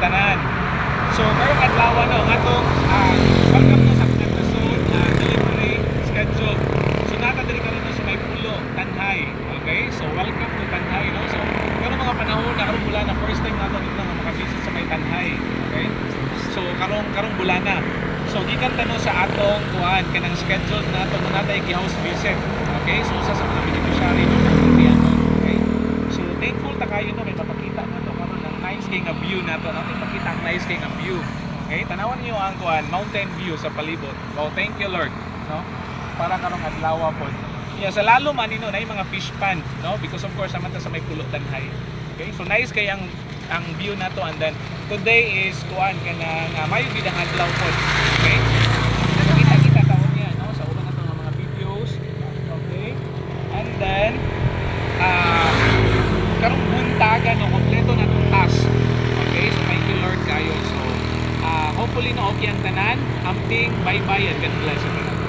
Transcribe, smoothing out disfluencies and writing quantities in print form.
tanan. So karong adlaw no atong welcome to sa episode delivery schedule. So nata diri karon sa may pulo Tanhay. Okay? So welcome to Tanhay no. So karong mga panahon na karong bulan na first time nato dito nga makavisit sa may Tanhay. Okay? So karong bulan na. So gikan ta no sa atong kuan kanang schedule nato mo natay gi-house visit. Okay? So usa sa mga beneficiary no sa Indiano. Okay? So thankful ta kayo no kay mapakita nato karon ng nice kay nga view nato. Natin makita ang nice kay nga view. Okay? Tanawan niyo ang kuan mountain view sa palibot. Oh, thank you Lord, no? Para karong adlaw pod. Yeah, sa lalo man ino na mga fish pond, no? Because of course naman ta sa may pulo Tanhay. Okay? So nice kay ang view nato and then today is kuan kanang mayo gid ang adlaw pod. Okay? Kita taon niya no sa uban nato nga mga videos. Okay? And then karong buntagan no kompleto na tong task. Okay? So thank you Lord kayo. So hopefully no okay ang tanan. Amping bye-bye and God bless you.